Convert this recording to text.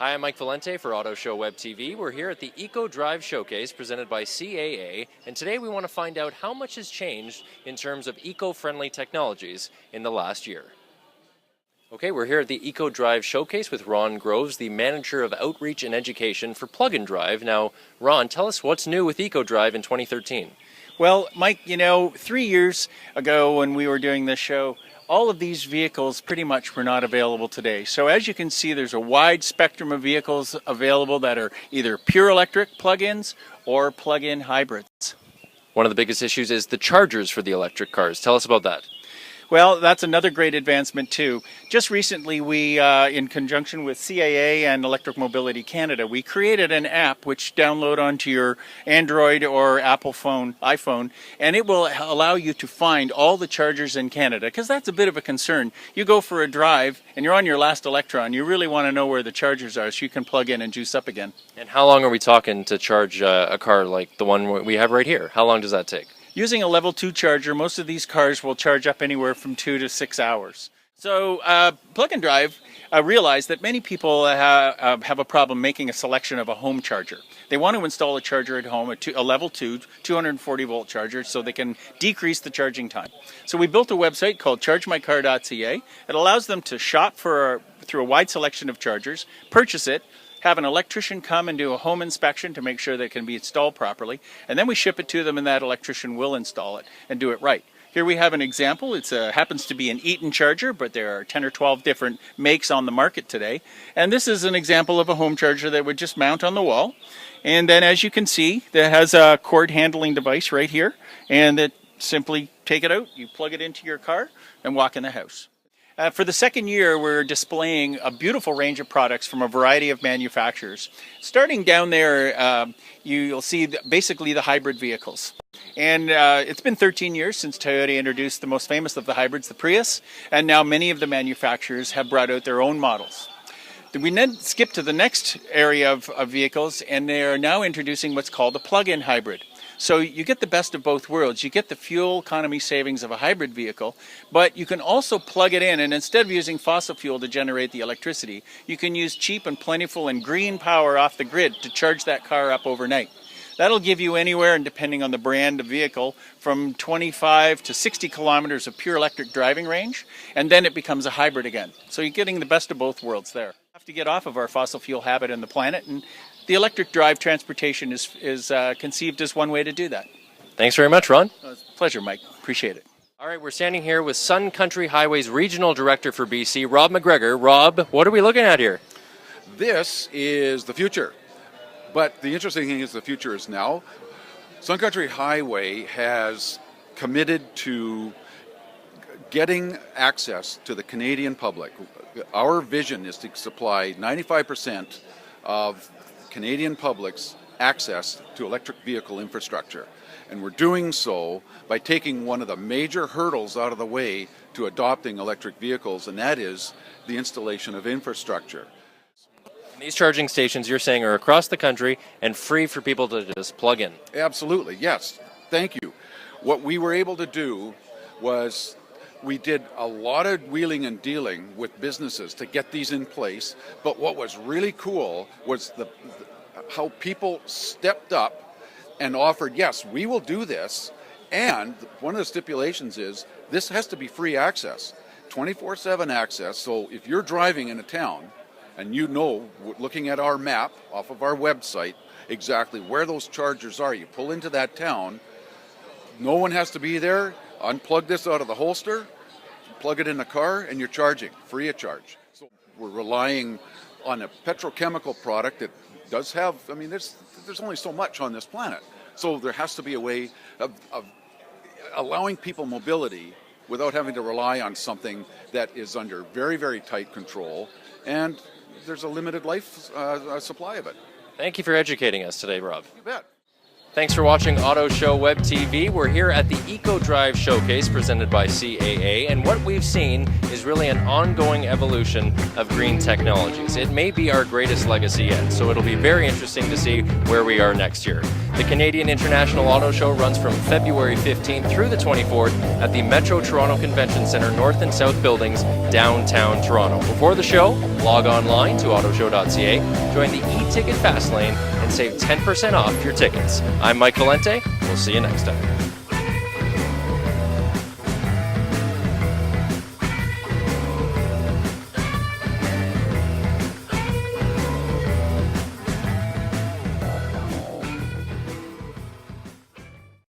Hi, I'm Mike Valente for AutoShow WebTV. We're here at the Eco-Driev Showcase presented by CAA, and today we want to find out how much has changed in terms of eco-friendly technologies in the last year. Okay, we're here at the Eco-Driev Showcase with Ron Groves, the Manager of Outreach and Education for Plug and Drive. Now, Ron, tell us what's new with Eco-Driev in 2013. Well, Mike, 3 years ago when we were doing this show, all of these vehicles pretty much were not available today. So as you can see, there's a wide spectrum of vehicles available that are either pure electric plug-ins or plug-in hybrids. One of the biggest issues is the chargers for the electric cars. Tell us about that. Well, that's another great advancement too. Just recently we, in conjunction with CAA and Electric Mobility Canada, we created an app which download onto your Android or Apple phone, iPhone, and it will allow you to find all the chargers in Canada, because that's a bit of a concern. You go for a drive and you're on your last electron, you really want to know where the chargers are so you can plug in and juice up again. And how long are we talking to charge a car like the one we have right here? How long does that take? Using a level 2 charger, most of these cars will charge up anywhere from 2 to 6 hours. So Plug and Drive realized that many people have a problem making a selection of a home charger. They want to install a charger at home, a level 2, 240 volt charger, so they can decrease the charging time. So we built a website called chargemycar.ca. It allows them to shop through a wide selection of chargers, purchase it, have an electrician come and do a home inspection to make sure that it can be installed properly, and then we ship it to them and that electrician will install it and do it right. Here we have an example. It happens to be an Eaton charger, but there are 10 or 12 different makes on the market today. And this is an example of a home charger that would just mount on the wall. And then as you can see, it has a cord handling device right here, and that simply take it out, you plug it into your car and walk in the house. For the second year, we're displaying a beautiful range of products from a variety of manufacturers. Starting down there, you'll see basically the hybrid vehicles. And it's been 13 years since Toyota introduced the most famous of the hybrids, the Prius, and now many of the manufacturers have brought out their own models. We then skip to the next area of vehicles, and they are now introducing what's called a plug-in hybrid. So you get the best of both worlds. You get the fuel economy savings of a hybrid vehicle, but you can also plug it in, and instead of using fossil fuel to generate the electricity, you can use cheap and plentiful and green power off the grid to charge that car up overnight. That'll give you anywhere, and depending on the brand of vehicle, from 25 to 60 kilometers of pure electric driving range, and then it becomes a hybrid again. So you're getting the best of both worlds there. We have to get off of our fossil fuel habit in the planet, and the electric drive transportation is conceived as one way to do that. Thanks very much, Ron. It's a pleasure, Mike. Appreciate it. All right, we're standing here with Sun Country Highways Regional Director for BC, Rob McGregor. Rob, what are we looking at here? This is the future. But the interesting thing is the future is now. Sun Country Highway has committed to getting access to the Canadian public. Our vision is to supply 95% of Canadian public's access to electric vehicle infrastructure. And we're doing so by taking one of the major hurdles out of the way to adopting electric vehicles, and that is the installation of infrastructure. And these charging stations, you're saying, are across the country and free for people to just plug in. Absolutely, yes. Thank you. What we were able to do was we did a lot of wheeling and dealing with businesses to get these in place, but what was really cool was how people stepped up and offered, yes, we will do this, and one of the stipulations is this has to be free access, 24/7 access, so if you're driving in a town and you know, looking at our map off of our website, exactly where those chargers are, you pull into that town, no one has to be there, unplug this out of the holster, plug it in the car, and you're charging, free of charge. So we're relying on a petrochemical product that does have, there's only so much on this planet. So there has to be a way of allowing people mobility without having to rely on something that is under very, very tight control, and there's a limited life supply of it. Thank you for educating us today, Rob. You bet. Thanks for watching AutoShow WebTV. We're here at the Eco-Driev Showcase presented by CAA, and what we've seen is really an ongoing evolution of green technologies. It may be our greatest legacy yet, so it'll be very interesting to see where we are next year. The Canadian International Auto Show runs from February 15th through the 24th at the Metro Toronto Convention Centre North and South Buildings, downtown Toronto. Before the show, log online to autoshow.ca, join the e-ticket fast lane, and save 10% off your tickets. I'm Mike Valente. We'll see you next time.